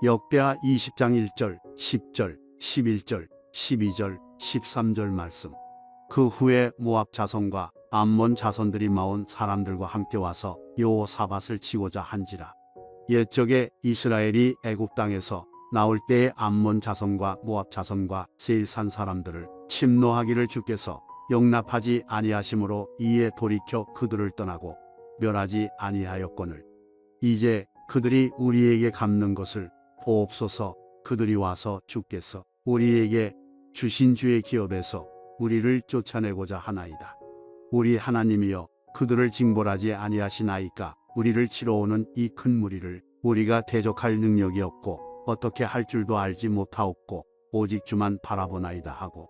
역대하 20장 1절, 10절, 11절, 12절, 13절 말씀. 그 후에 모압 자손과 암몬 자손들이 마온 사람들과 함께 와서 여호사밧을 치고자 한지라. 옛적에 이스라엘이 애굽 땅에서 나올 때에 암몬 자손과 모압 자손과 세일산 사람들을 침노하기를 주께서 용납하지 아니하심으로 이에 돌이켜 그들을 떠나고 멸하지 아니하였거늘 이제 그들이 우리에게 갚는 것을 보옵소서. 그들이 와서 주께서 우리에게 주신 주의 기업에서 우리를 쫓아내고자 하나이다. 우리 하나님이여, 그들을 징벌하지 아니하시나이까. 우리를 치러 오는 이 큰 무리를 우리가 대적할 능력이 없고 어떻게 할 줄도 알지 못하옵고 오직 주만 바라보나이다 하고,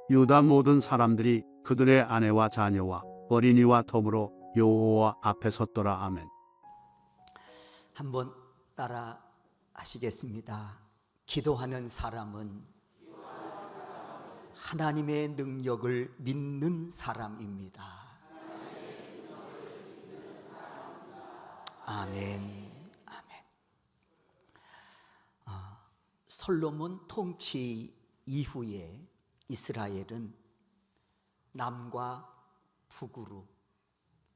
유다 모든 사람들이 그들의 아내와 자녀와 어린이와 더불어 여호와 앞에 섰더라. 아멘. 한번 따라 하시겠습니다. 기도하는 사람은 하나님의 능력을 믿는 사람입니다. 아멘. 아멘. 솔로몬 통치 이후에 이스라엘은 남과 북으로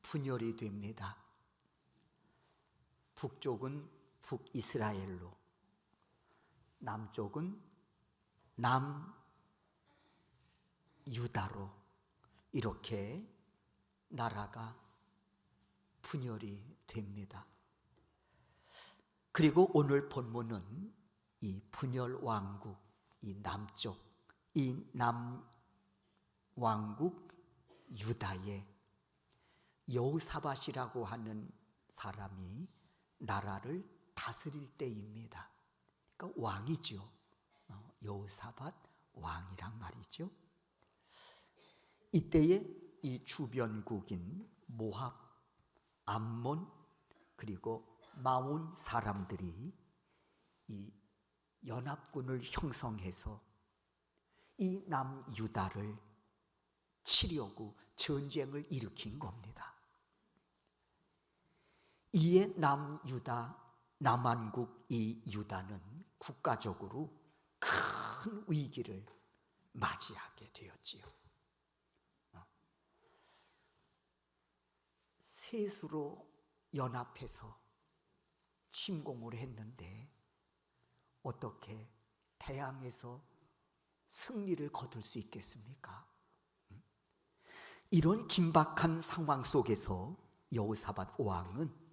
분열이 됩니다. 북쪽은 북이스라엘로, 남쪽은 남유다로 이렇게 나라가 분열이 됩니다. 그리고 오늘 본문은 이 분열 왕국, 이 남쪽, 이 남왕국 유다의 여호사밧이라고 하는 사람이 나라를 다스릴 때입니다. 그러니까 왕이죠. 여호사밧 왕이란 말이죠. 이때에 이 주변국인 모압, 암몬, 그리고 마온 사람들이 이 연합군을 형성해서 이 남유다를 치려고 전쟁을 일으킨 겁니다. 이에 남한국 이 유다는 국가적으로 큰 위기를 맞이하게 되었지요. 셋으로 연합해서 침공을 했는데 어떻게 대항해서 승리를 거둘 수 있겠습니까? 이런 긴박한 상황 속에서 여호사밧 왕은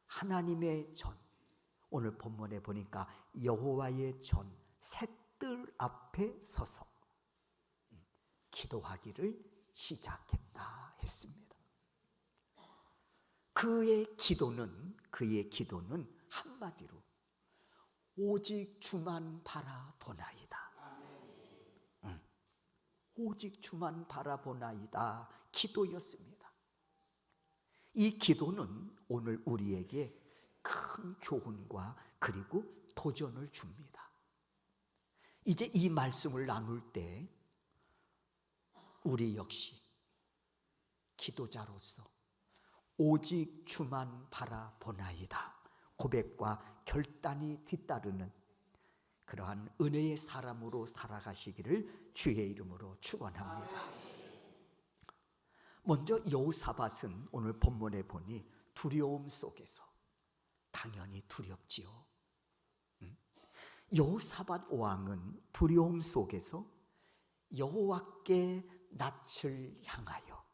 하나님의 전, 오늘 본문에 보니까 여호와의 전 셋들 앞에 서서 기도하기를 시작했다 했습니다. 그의 기도는 한마디로 오직 주만 바라보나이다. 오직 주만 바라보나이다 기도였습니다. 이 기도는 오늘 우리에게 큰 교훈과 그리고 도전을 줍니다. 이제 이 말씀을 나눌 때 우리 역시 기도자로서 오직 주만 바라보나이다 고백과 결단이 뒤따르는 그러한 은혜의 사람으로 살아가시기를 주의 이름으로 축원합니다. 먼저 여호사밧은 오늘 본문에 보니 두려움 속에서, 당연히 두렵지요. 여호사밧 왕은 두려움 속에서 여호와께 낯을 향하여,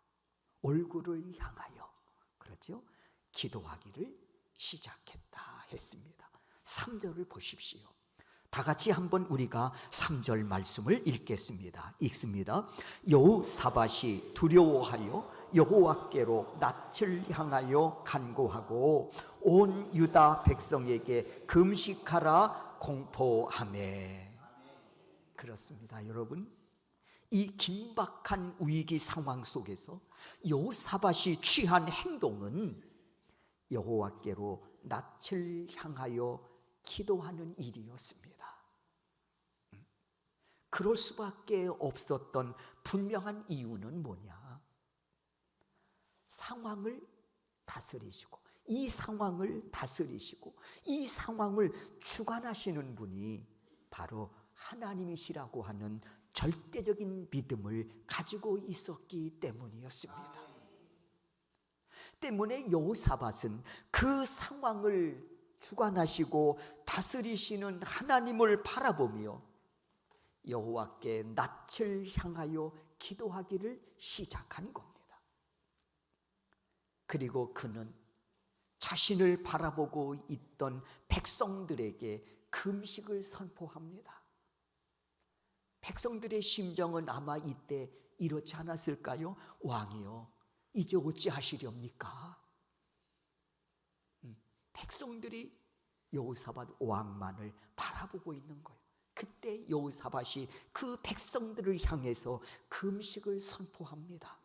얼굴을 향하여, 그렇죠? 기도하기를 시작했다 했습니다. 3절을 보십시오. 다 같이 한번 우리가 3절 말씀을 읽겠습니다. 읽습니다. 여호사밧이 두려워하여 여호와께로 낯을 향하여 간구하고 온 유다 백성에게 금식하라 공포하매. 그렇습니다. 여러분, 이 긴박한 위기 상황 속에서 여호사밧이 취한 행동은 여호와께로 낯을 향하여 기도하는 일이었습니다. 그럴 수밖에 없었던 분명한 이유는 뭐냐? 상황을 다스리시고 이 상황을 다스리시고 이 상황을 주관하시는 분이 바로 하나님이시라고 하는 절대적인 믿음을 가지고 있었기 때문이었습니다. 때문에 여호사밧은 그 상황을 주관하시고 다스리시는 하나님을 바라보며 여호와께 낯을 향하여 기도하기를 시작한 겁니다. 그리고 그는 자신을 바라보고 있던 백성들에게 금식을 선포합니다. 백성들의 심정은 아마 이때 이렇지 않았을까요? 왕이여, 이제 어찌하시렵니까? 백성들이 여호사밧 왕만을 바라보고 있는 거예요. 그때 여호사밧이 그 백성들을 향해서 금식을 선포합니다.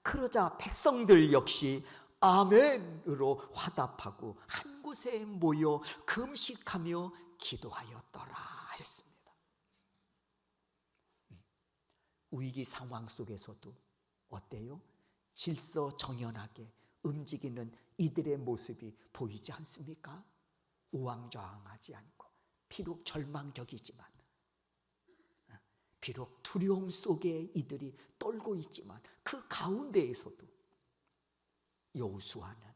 그러자 백성들 역시 아멘으로 화답하고 한 곳에 모여 금식하며 기도하였더라 했습니다. 위기 상황 속에서도 어때요? 질서정연하게 움직이는 이들의 모습이 보이지 않습니까? 우왕좌왕하지 않고 비록 절망적이지만, 비록 두려움 속에 이들이 떨고 있지만 그 가운데에서도 여호수아는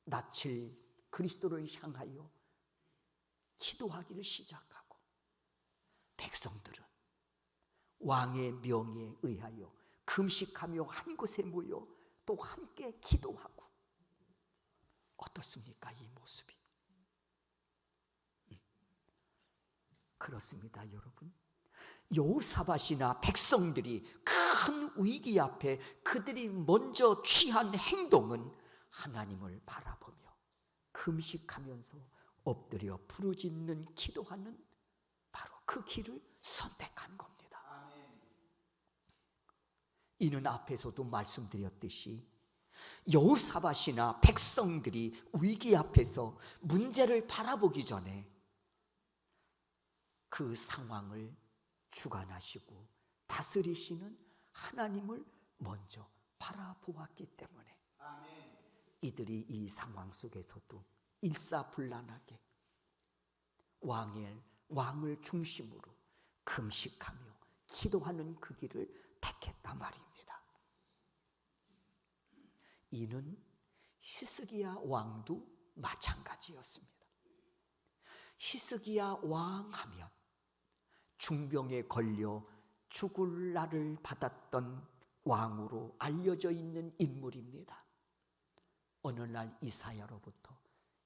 낯을 그리스도를 향하여 기도하기를 시작하고 백성들은 왕의 명에 의하여 금식하며 한 곳에 모여 또 함께 기도하고. 어떻습니까? 이 모습이. 그렇습니다, 여러분. 여호사밧이나 백성들이 큰 위기 앞에 그들이 먼저 취한 행동은 하나님을 바라보며 금식하면서 엎드려 부르짖는 기도하는 바로 그 길을 선택한 겁니다. 이는 앞에서도 말씀드렸듯이 여호사밧이나 백성들이 위기 앞에서 문제를 바라보기 전에 그 상황을 주관하시고 다스리시는 하나님을 먼저 바라보았기 때문에 이들이 이 상황 속에서도 일사불란하게 왕을 중심으로 금식하며 기도하는 그 길을 택했단 말입니다. 이는 히스기야 왕도 마찬가지였습니다. 히스기야 왕하면 중병에 걸려 죽을 날을 받았던 왕으로 알려져 있는 인물입니다. 어느 날 이사야로부터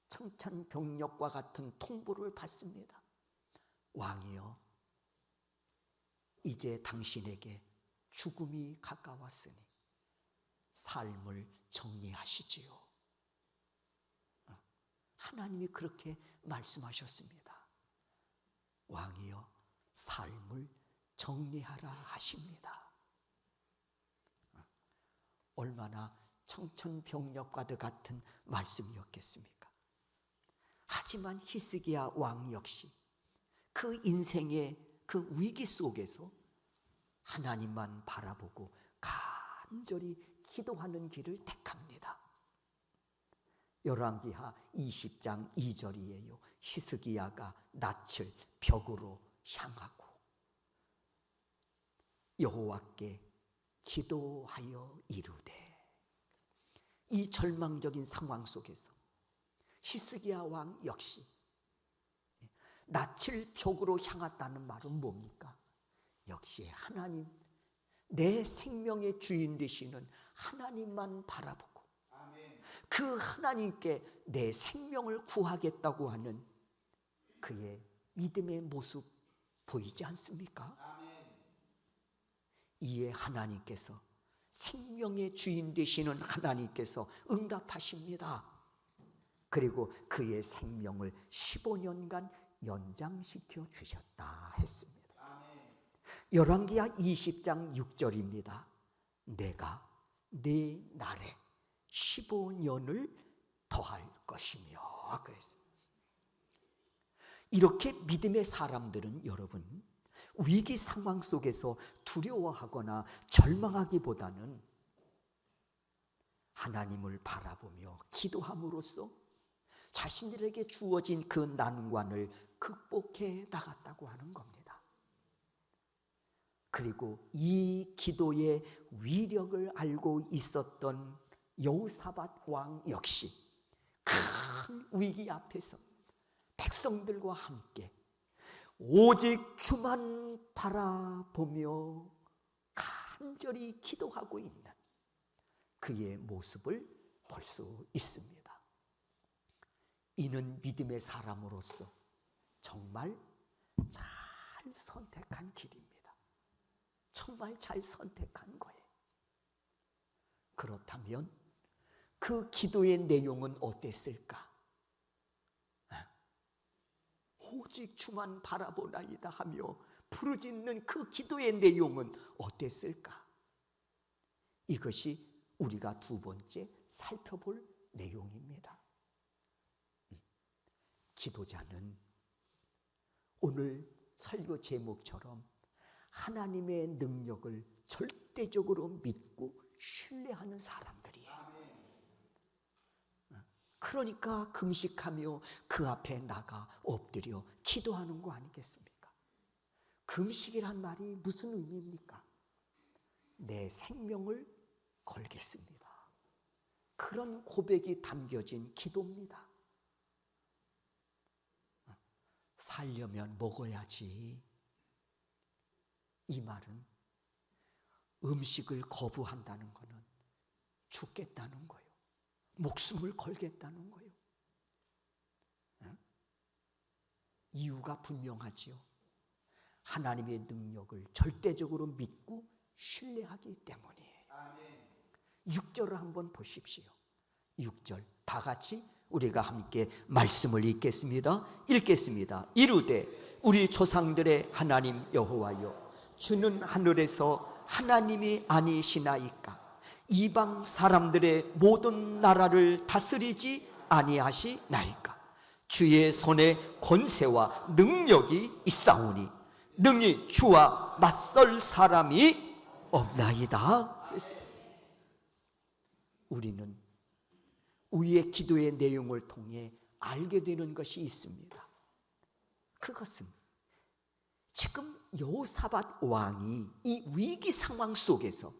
청천벽력과 같은 통보를 받습니다. 왕이여, 이제 당신에게 죽음이 가까웠으니 삶을 정리하시지요. 하나님이 그렇게 말씀하셨습니다. 왕이여, 삶을 정리하라 하십니다. 얼마나 청천벽력과도 같은 말씀이었겠습니까? 하지만 히스기야 왕 역시 그 인생의 그 위기 속에서 하나님만 바라보고 간절히 기도하는 길을 택합니다. 열왕기하 20장 2절이에요. 히스기야가 낯을 벽으로 향하고 여호와께 기도하여 이르되. 이 절망적인 상황 속에서 히스기야 왕 역시 낯을 벽으로 향했다는 말은 뭡니까? 역시 하나님, 내 생명의 주인 되시는 하나님만 바라보고 그 하나님께 내 생명을 구하겠다고 하는 그의 믿음의 모습 보이지 않습니까? 이에 하나님께서, 생명의 주인 되시는 하나님께서 응답하십니다. 그리고 그의 생명을 15년간 연장시켜 주셨다 했습니다. 열왕기하 20장 6절입니다. 내가 네 날에 15년을 더할 것이며 그랬습니다. 이렇게 믿음의 사람들은 여러분, 위기 상황 속에서 두려워하거나 절망하기보다는 하나님을 바라보며 기도함으로써 자신들에게 주어진 그 난관을 극복해 나갔다고 하는 겁니다. 그리고 이 기도의 위력을 알고 있었던 여호사밧 왕 역시 큰 위기 앞에서 백성들과 함께 오직 주만 바라보며 간절히 기도하고 있는 그의 모습을 볼 수 있습니다. 이는 믿음의 사람으로서 정말 잘 선택한 길입니다. 정말 잘 선택한 거예요. 그렇다면 그 기도의 내용은 어땠을까? 오직 주만 바라보나이다 하며 부르짖는 그 기도의 내용은 어땠을까? 이것이 우리가 두 번째 살펴볼 내용입니다. 기도자는 오늘 설교 제목처럼 하나님의 능력을 절대적으로 믿고 신뢰하는 사람들이에요. 그러니까 금식하며 그 앞에 나가 엎드려 기도하는 거 아니겠습니까? 금식이란 말이 무슨 의미입니까? 내 생명을 걸겠습니다. 그런 고백이 담겨진 기도입니다. 살려면 먹어야지. 이 말은 음식을 거부한다는 것은 죽겠다는 거예요. 목숨을 걸겠다는 거예요. 이유가 분명하지요. 하나님의 능력을 절대적으로 믿고 신뢰하기 때문이에요. 6절을 한번 보십시오. 6절 다 같이 우리가 함께 말씀을 읽겠습니다. 읽겠습니다. 이르되 우리 조상들의 하나님 여호와여, 주는 하늘에서 하나님이 아니시나이까? 이방 사람들의 모든 나라를 다스리지 아니하시나이까? 주의 손에 권세와 능력이 있사오니 능히 주와 맞설 사람이 없나이다. 우리는 우리의 기도의 내용을 통해 알게 되는 것이 있습니다. 그것은 지금 여호사밧 왕이 이 위기 상황 속에서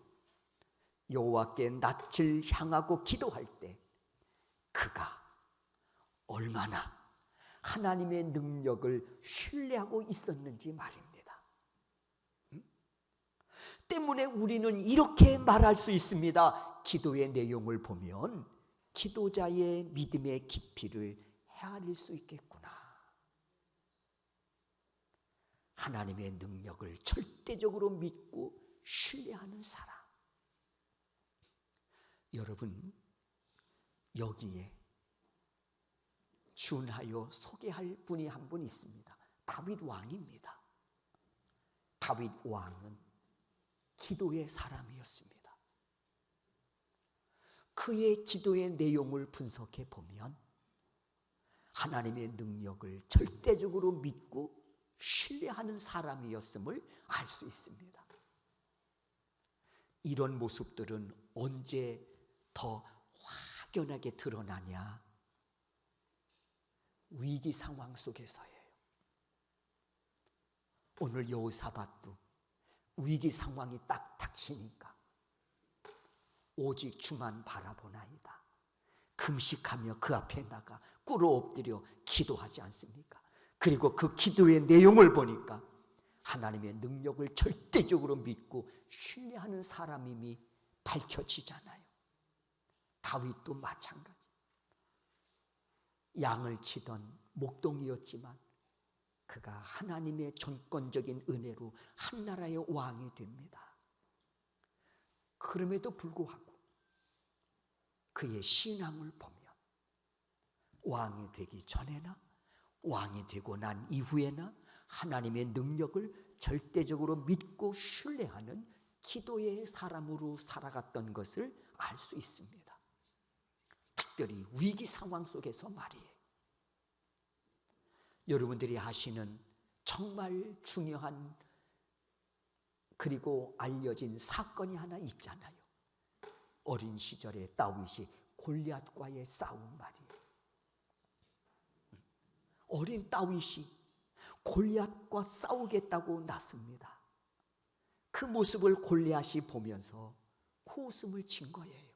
여호와께 낯을 향하고 기도할 때 그가 얼마나 하나님의 능력을 신뢰하고 있었는지 말입니다. 때문에 우리는 이렇게 말할 수 있습니다. 기도의 내용을 보면 기도자의 믿음의 깊이를 헤아릴 수 있겠구나. 하나님의 능력을 절대적으로 믿고 신뢰하는 사람. 여러분, 여기에 준하여 소개할 분이 한 분 있습니다. 다윗 왕입니다. 다윗 왕은 기도의 사람이었습니다. 그의 기도의 내용을 분석해 보면 하나님의 능력을 절대적으로 믿고 신뢰하는 사람이었음을 알 수 있습니다. 이런 모습들은 언제 더 확연하게 드러나냐? 위기 상황 속에서예요. 오늘 여호사밧도 위기 상황이 딱 닥치니까 오직 주만 바라보나이다. 금식하며 그 앞에 나가 꿇어 엎드려 기도하지 않습니까? 그리고 그 기도의 내용을 보니까 하나님의 능력을 절대적으로 믿고 신뢰하는 사람임이 밝혀지잖아요. 다윗도 마찬가지. 양을 치던 목동이었지만 그가 하나님의 전권적인 은혜로 한 나라의 왕이 됩니다. 그럼에도 불구하고 그의 신앙을 보면 왕이 되기 전에나 왕이 되고 난 이후에나 하나님의 능력을 절대적으로 믿고 신뢰하는 기도의 사람으로 살아갔던 것을 알 수 있습니다. 특별히 위기 상황 속에서 말이에요. 여러분들이 아시는 정말 중요한 그리고 알려진 사건이 하나 있잖아요. 어린 시절에 다윗이 골리앗과의 싸움 말이에요. 어린 다윗이 골리앗과 싸우겠다고 나섭니다. 그 모습을 골리앗이 보면서 코웃음을 친 거예요.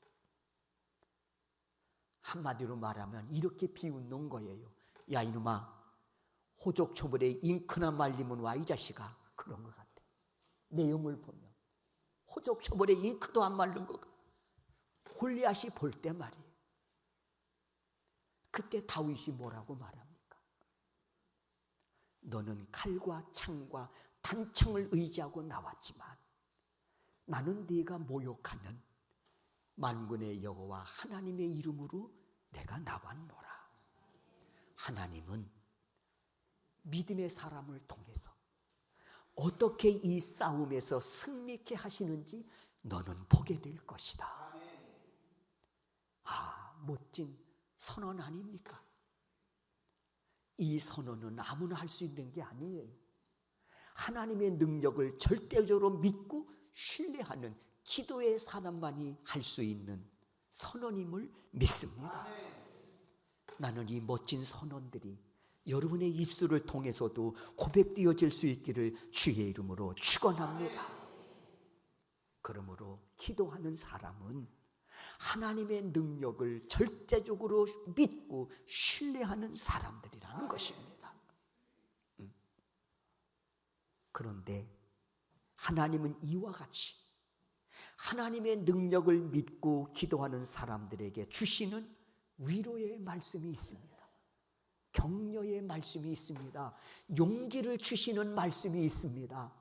한마디로 말하면 이렇게 비웃는 거예요. 야 이놈아, 호족초벌에 잉크나 말리면 와 이 자식아. 그런 것 같아. 내용을 보면 호족초벌에 잉크도 안 말른 것 같아. 골리앗이 볼 때 말이에요. 그때 다윗이 뭐라고 말합니까? 너는 칼과 창과 단창을 의지하고 나왔지만 나는 네가 모욕하는 만군의 여호와 하나님의 이름으로 내가 나왔노라. 하나님은 믿음의 사람을 통해서 어떻게 이 싸움에서 승리케 하시는지 너는 보게 될 것이다. 아, 멋진 선언 아닙니까? 이 선언은 아무나 할 수 있는 게 아니에요. 하나님의 능력을 절대적으로 믿고 신뢰하는 기도의 사람만이 할 수 있는 선언임을 믿습니다. 나는 이 멋진 선언들이 여러분의 입술을 통해서도 고백되어질 수 있기를 주의 이름으로 축원합니다. 그러므로 기도하는 사람은 하나님의 능력을 절대적으로 믿고 신뢰하는 사람들이라는 것입니다. 그런데 하나님은 이와 같이 하나님의 능력을 믿고 기도하는 사람들에게 주시는 위로의 말씀이 있습니다. 격려의 말씀이 있습니다. 용기를 주시는 말씀이 있습니다.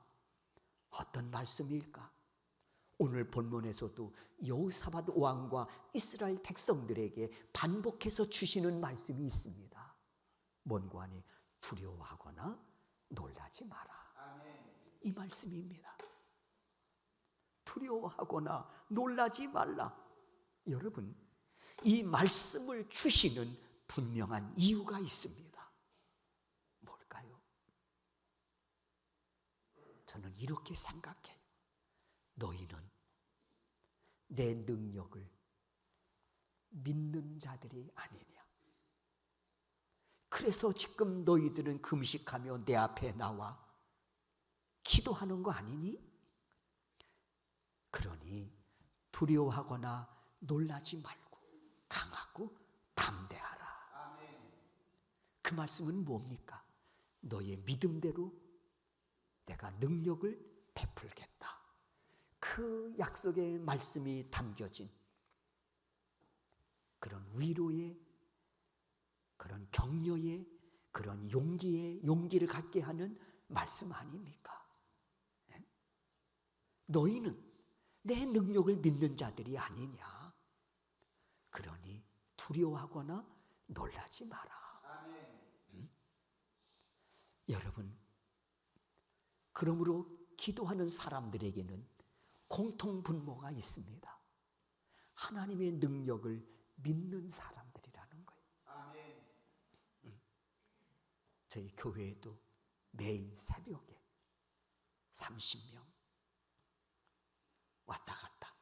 어떤 말씀일까? 오늘 본문에서도 여호사밧 왕과 이스라엘 백성들에게 반복해서 주시는 말씀이 있습니다. 뭔고 하니 두려워하거나 놀라지 마라. 이 말씀입니다. 두려워하거나 놀라지 말라. 여러분, 이 말씀을 주시는 분명한 이유가 있습니다. 뭘까요? 저는 이렇게 생각해요. 너희는 내 능력을 믿는 자들이 아니냐. 그래서 지금 너희들은 금식하며 내 앞에 나와 기도하는 거 아니니? 그러니 두려워하거나 놀라지 말고 강하고 담대하라. 그 말씀은 뭡니까? 너의 믿음대로 내가 능력을 베풀겠다. 그 약속의 말씀이 담겨진 그런 위로의, 그런 격려의, 그런 용기를 갖게 하는 말씀 아닙니까? 너희는 내 능력을 믿는 자들이 아니냐. 그러니 두려워하거나 놀라지 마라. 여러분, 그러므로 기도하는 사람들에게는 공통분모가 있습니다. 하나님의 능력을 믿는 사람들이라는 거예요. 저희 교회에도 매일 새벽에 30명 왔다 갔다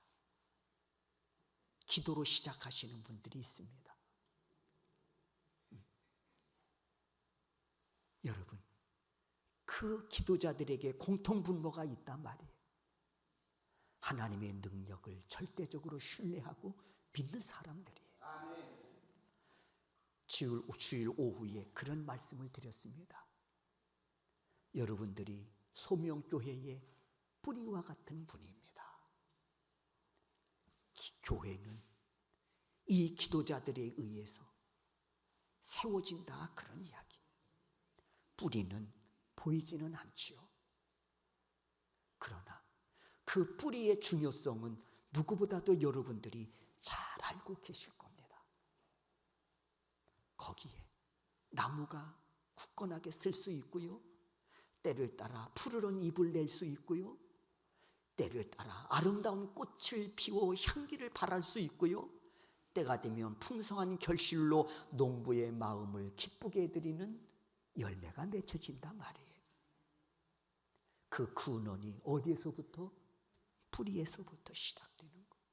기도로 시작하시는 분들이 있습니다. 여러분, 그 기도자들에게 공통분모가 있단 말이에요. 하나님의 능력을 절대적으로 신뢰하고 믿는 사람들이에요. 주일 오후에 그런 말씀을 드렸습니다. 여러분들이 소명교회의 뿌리와 같은 분입니다. 교회는 이 기도자들에 의해서 세워진다, 그런 이야기. 뿌리는 보이지는 않지요. 그러나 그 뿌리의 중요성은 누구보다도 여러분들이 잘 알고 계실 겁니다. 거기에 나무가 굳건하게 쓸 수 있고요, 때를 따라 푸르른 잎을 낼 수 있고요, 때를 따라 아름다운 꽃을 피워 향기를 발할 수 있고요, 때가 되면 풍성한 결실로 농부의 마음을 기쁘게 해드리는 열매가 맺혀진단 말이에요. 그 근원이 어디에서부터? 뿌리에서부터 시작되는 거예요.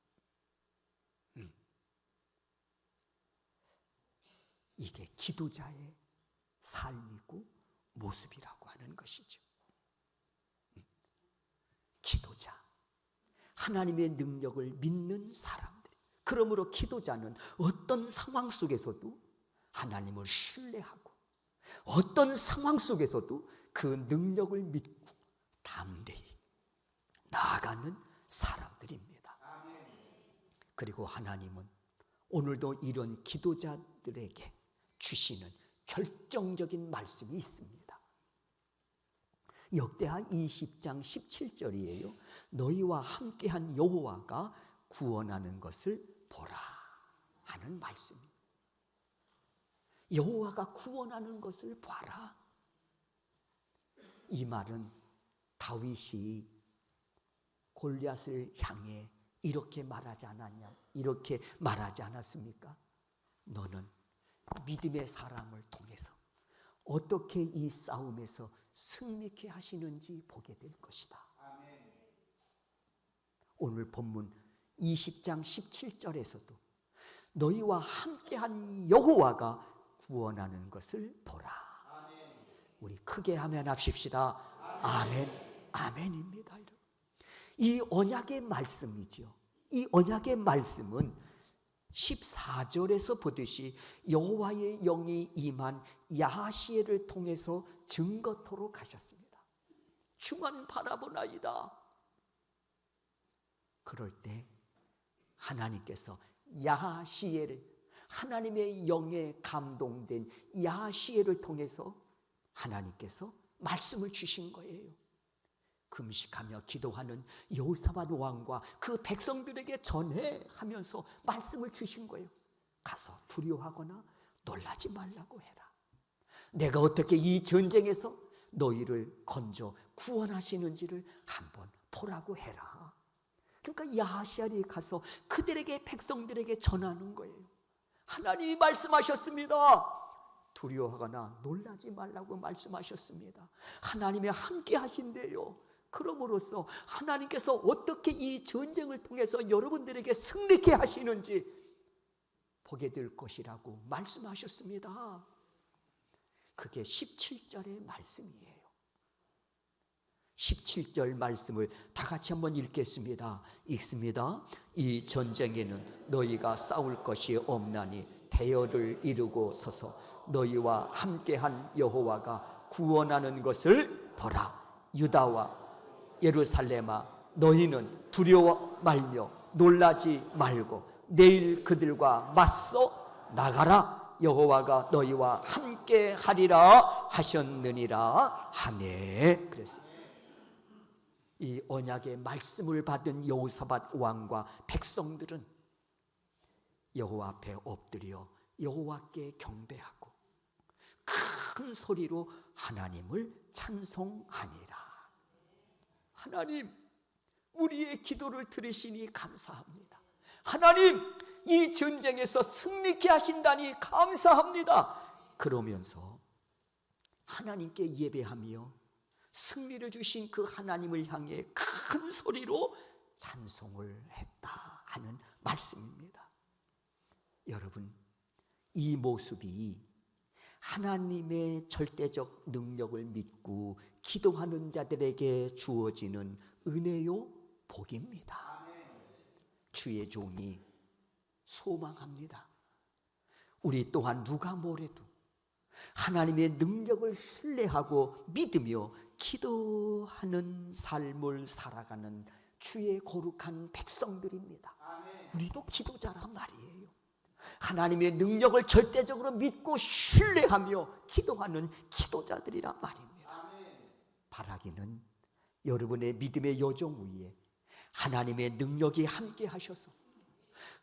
이게 기도자의 삶이고 모습이라고 하는 것이죠. 기도자, 하나님의 능력을 믿는 사람들. 그러므로 기도자는 어떤 상황 속에서도 하나님을 신뢰하고 어떤 상황 속에서도 그 능력을 믿고 담대히 나아가는 사람들입니다. 그리고 하나님은 오늘도 이런 기도자들에게 주시는 결정적인 말씀이 있습니다. 역대하 20장 17절이에요. 너희와 함께한 여호와가 구원하는 것을 보라 하는 말씀입니다. 여호와가 구원하는 것을 봐라. 이 말은 다윗이 골리앗을 향해 이렇게 말하지 않았냐? 이렇게 말하지 않았습니까? 너는 믿음의 사람을 통해서 어떻게 이 싸움에서 승리케 하시는지 보게 될 것이다. 오늘 본문 20장 17절에서도 너희와 함께한 여호와가 구원하는 것을 보라. 우리 크게 아멘 합시다. 아멘, 아멘입니다. 이 언약의 말씀이죠. 이 언약의 말씀은 14절에서 보듯이 여호와의 영이 임한 야하시엘을 통해서 증거토록 하셨습니다. 주만 바라보나이다. 그럴 때 하나님께서 야하시엘, 하나님의 영에 감동된 야하시엘을 통해서 하나님께서 말씀을 주신 거예요. 금식하며 기도하는 여호사밧 왕과 그 백성들에게 전해하면서 말씀을 주신 거예요. 가서 두려워하거나 놀라지 말라고 해라. 내가 어떻게 이 전쟁에서 너희를 건져 구원하시는지를 한번 보라고 해라. 그러니까 야하시엘이 가서 그들에게, 백성들에게 전하는 거예요. 하나님이 말씀하셨습니다. 두려워하거나 놀라지 말라고 말씀하셨습니다. 하나님이 함께 하신대요. 그럼으로써 하나님께서 어떻게 이 전쟁을 통해서 여러분들에게 승리케 하시는지 보게 될 것이라고 말씀하셨습니다. 그게 17절의 말씀이에요. 17절 말씀을 다 같이 한번 읽겠습니다. 읽습니다. 이 전쟁에는 너희가 싸울 것이 없나니 대열을 이루고 서서 너희와 함께한 여호와가 구원하는 것을 보라. 유다와 예루살렘아, 너희는 두려워 말며 놀라지 말고 내일 그들과 맞서 나가라. 여호와가 너희와 함께 하리라 하셨느니라 하네. 그랬어요. 이 언약의 말씀을 받은 여호사밧 왕과 백성들은 여호와 앞에 엎드려 여호와께 경배하고 큰 소리로 하나님을 찬송하니라. 하나님, 우리의 기도를 들으시니 감사합니다. 하나님, 이 전쟁에서 승리케 하신다니 감사합니다. 그러면서 하나님께 예배하며 승리를 주신 그 하나님을 향해 큰 소리로 찬송을 했다 하는 말씀입니다. 여러분, 이 모습이 하나님의 절대적 능력을 믿고 기도하는 자들에게 주어지는 은혜요 복입니다. 주의 종이 소망합니다. 우리 또한 누가 뭐래도 하나님의 능력을 신뢰하고 믿으며 기도하는 삶을 살아가는 주의 거룩한 백성들입니다. 우리도 기도자란 말이에요. 하나님의 능력을 절대적으로 믿고 신뢰하며 기도하는 기도자들이란 말입니다. 바라기는 여러분의 믿음의 여정 위에 하나님의 능력이 함께 하셔서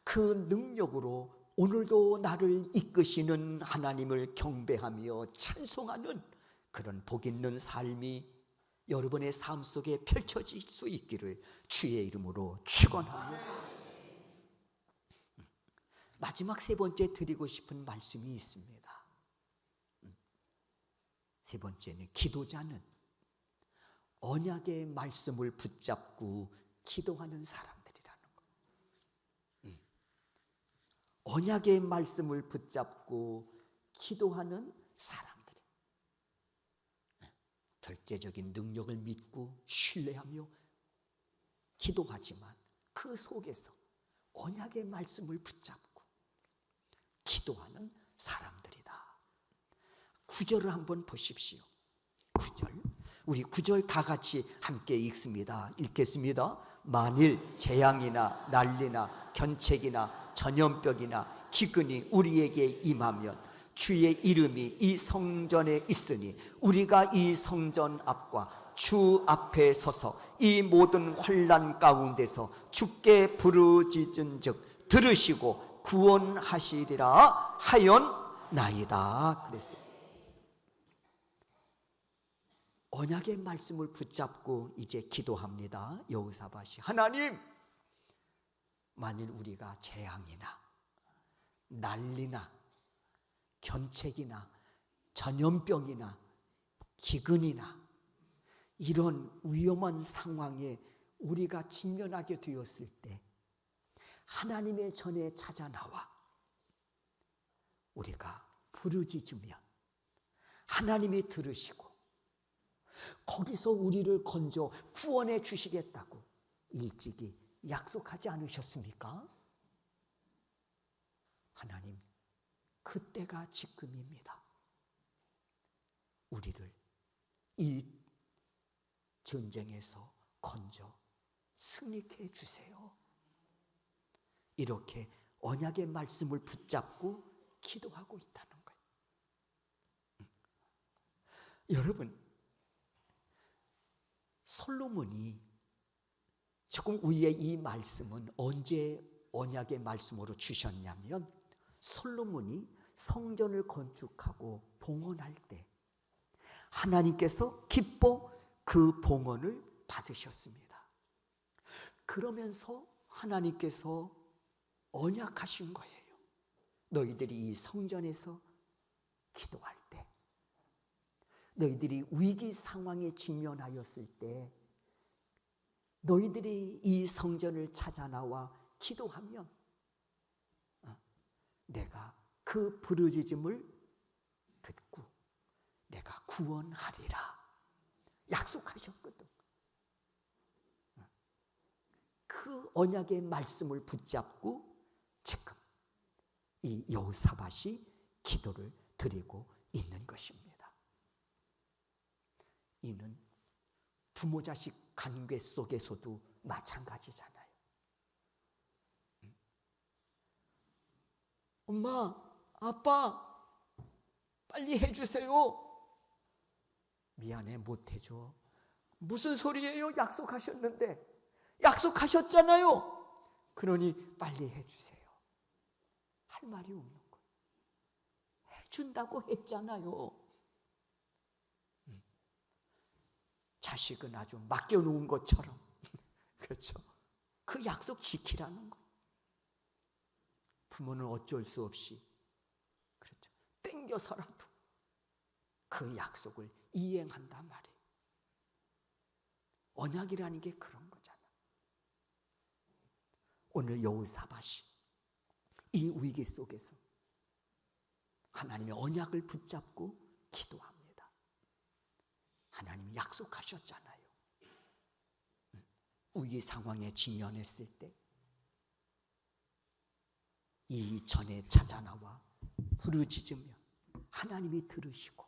그 능력으로 오늘도 나를 이끄시는 하나님을 경배하며 찬송하는 그런 복 있는 삶이 여러분의 삶 속에 펼쳐질 수 있기를 주의 이름으로 축원합니다. 마지막 세 번째 드리고 싶은 말씀이 있습니다. 세 번째는 기도자는 언약의 말씀을 붙잡고 기도하는 사람들이라는 거예요. 언약의 말씀을 붙잡고 기도하는 사람들이 절대적인 능력을 믿고 신뢰하며 기도하지만 그 속에서 언약의 말씀을 붙잡고 기도하는 사람들이다. 9절을 한번 보십시오. 9절, 우리 9절 다 같이 함께 읽습니다. 읽겠습니다. 만일 재앙이나 난리나 견책이나 전염병이나 기근이 우리에게 임하면 주의 이름이 이 성전에 있으니 우리가 이 성전 앞과 주 앞에 서서 이 모든 환난 가운데서 주께 부르짖은즉 들으시고 구원하시리라 하였나이다. 그랬어요. 언약의 말씀을 붙잡고 이제 기도합니다. 여호사밧이 하나님, 만일 우리가 재앙이나 난리나 견책이나 전염병이나 기근이나 이런 위험한 상황에 우리가 직면하게 되었을 때 하나님의 전에 찾아 나와 우리가 부르짖으면 하나님이 들으시고 거기서 우리를 건져 구원해 주시겠다고 일찍이 약속하지 않으셨습니까? 하나님, 그때가 지금입니다. 우리를 이 전쟁에서 건져 승리케 해주세요. 이렇게 언약의 말씀을 붙잡고 기도하고 있다는 거예요. 여러분, 솔로몬이 조금 위에 이 말씀은 언제 언약의 말씀으로 주셨냐면 솔로몬이 성전을 건축하고 봉헌할 때 하나님께서 기뻐 그 봉헌을 받으셨습니다. 그러면서 하나님께서 언약하신 거예요. 너희들이 이 성전에서 기도할 때, 너희들이 위기 상황에 직면하였을 때 너희들이 이 성전을 찾아 나와 기도하면 내가 그 부르짖음을 듣고 내가 구원하리라 약속하셨거든. 그 언약의 말씀을 붙잡고 지금 이 여호사밧이 기도를 드리고 있는 것입니다. 이는 부모 자식 관계 속에서도 마찬가지잖아요. 엄마, 아빠, 빨리 해주세요. 미안해, 못 해줘. 무슨 소리예요? 약속하셨는데. 약속하셨잖아요. 그러니 빨리 해주세요. 할 말이 없는 거예요. 해준다고 했잖아요. 자식은 아주 맡겨놓은 것처럼 그렇죠. 그 약속 지키라는 거예요. 부모는 어쩔 수 없이 그렇죠. 땡겨서라도 그 약속을 이행한단 말이에요. 언약이라는 게 그런 거잖아. 오늘 여호사밧이 이 위기 속에서 하나님의 언약을 붙잡고 기도합니다. 하나님이 약속하셨잖아요. 위기 상황에 직면했을 때 이 전에 찾아 나와 부르짖으면 하나님이 들으시고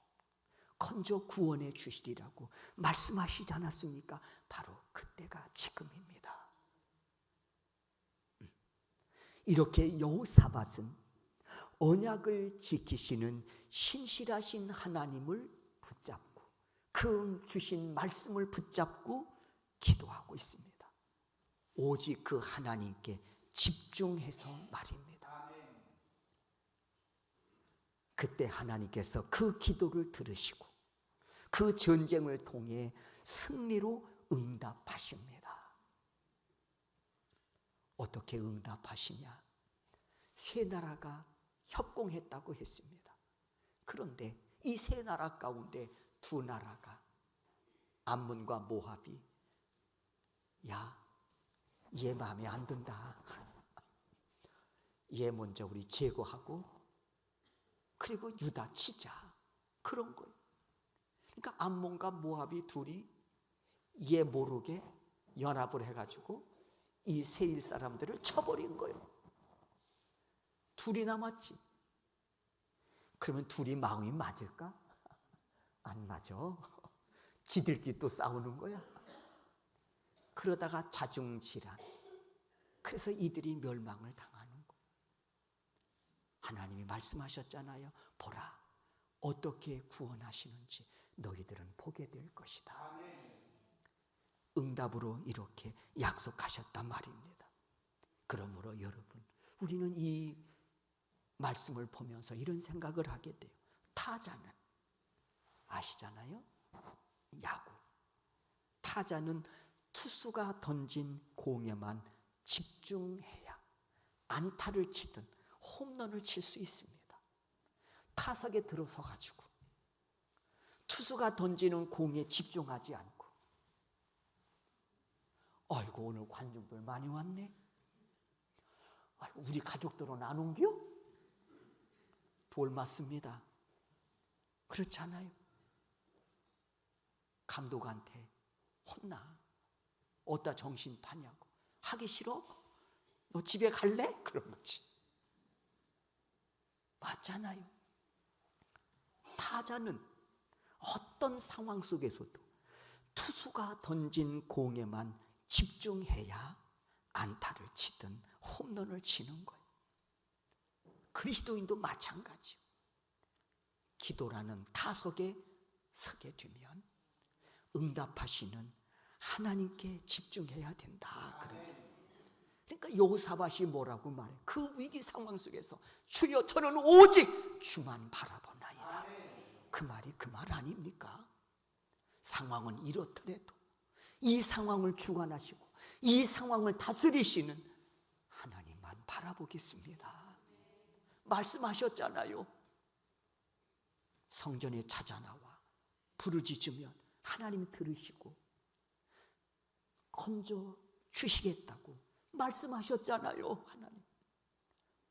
건져 구원해 주시리라고 말씀하시지 않았습니까? 바로 그때가 지금입니다. 이렇게 여호사밧은 언약을 지키시는 신실하신 하나님을 붙잡고 그 주신 말씀을 붙잡고 기도하고 있습니다. 오직 그 하나님께 집중해서 말입니다. 그때 하나님께서 그 기도를 들으시고 그 전쟁을 통해 승리로 응답하십니다. 어떻게 응답하시냐? 세 나라가 협공했다고 했습니다. 그런데 이 세 나라 가운데 두 나라가 암몬과 모압이 야, 얘 마음에 안 든다. 얘 먼저 우리 제거하고 그리고 유다 치자, 그런 거예요. 그러니까 암몬과 모압이 둘이 얘 모르게 연합을 해가지고 이 세일 사람들을 쳐버린 거예요. 둘이 남았지. 그러면 둘이 마음이 맞을까? 안 맞아. 지들끼리 또 싸우는 거야. 그러다가 자중질환. 그래서 이들이 멸망을 당하는 거예요. 하나님이 말씀하셨잖아요. 보라, 어떻게 구원하시는지 너희들은 보게 될 것이다. 응답으로 이렇게 약속하셨단 말입니다. 그러므로 여러분, 우리는 이 말씀을 보면서 이런 생각을 하게 돼요. 타자는 아시잖아요? 야구. 타자는 투수가 던진 공에만 집중해야 안타를 치든 홈런을 칠 수 있습니다. 타석에 들어서 가지고 투수가 던지는 공에 집중하지 않고, 아이고 오늘 관중들 많이 왔네. 아이고 우리 가족들은 안 옮겨? 돌 맞습니다. 그렇잖아요. 감독한테 혼나. 어디다 정신 파냐고. 하기 싫어? 너 집에 갈래? 그런 거지. 맞잖아요. 타자는 어떤 상황 속에서도 투수가 던진 공에만 집중해야 안타를 치든 홈런을 치는 거예요. 그리스도인도 마찬가지요. 기도라는 타석에 서게 되면 응답하시는 하나님께 집중해야 된다. 그러니까 여호사밧이 뭐라고 말해? 그 위기 상황 속에서 주여 저는 오직 주만 바라보나이다. 그 말이 그 말 아닙니까? 상황은 이렇더라도 이 상황을 주관하시고 이 상황을 다스리시는 하나님만 바라보겠습니다. 말씀하셨잖아요. 성전에 찾아 나와 부르짖으면 하나님 들으시고 건져 주시겠다고 말씀하셨잖아요. 하나님.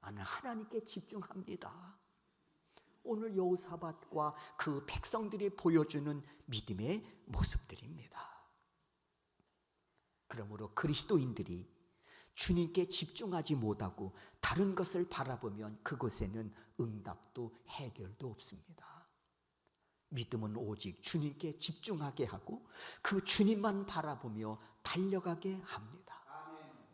나는 하나님께 집중합니다. 오늘 여호사밧과 그 백성들이 보여주는 믿음의 모습들입니다. 그러므로 그리스도인들이 주님께 집중하지 못하고 다른 것을 바라보면 그곳에는 응답도 해결도 없습니다. 믿음은 오직 주님께 집중하게 하고 그 주님만 바라보며 달려가게 합니다.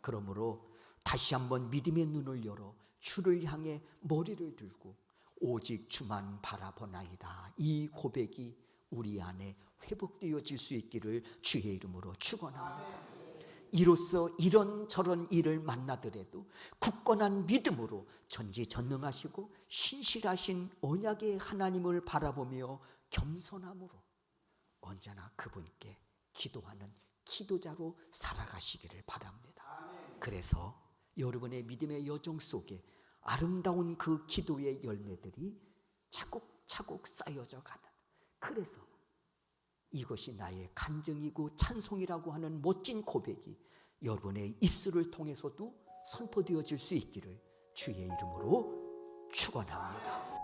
그러므로 다시 한번 믿음의 눈을 열어 주를 향해 머리를 들고 오직 주만 바라보나이다. 이 고백이 우리 안에 회복되어질 수 있기를 주의 이름으로 축원합니다. 이로써 이런저런 일을 만나더라도 굳건한 믿음으로 전지전능하시고 신실하신 언약의 하나님을 바라보며 겸손함으로 언제나 그분께 기도하는 기도자로 살아가시기를 바랍니다. 그래서 여러분의 믿음의 여정 속에 아름다운 그 기도의 열매들이 차곡차곡 쌓여져 가는, 그래서 이것이 나의 간증이고 찬송이라고 하는 멋진 고백이 여러분의 입술을 통해서도 선포되어질 수 있기를 주의 이름으로 축원합니다.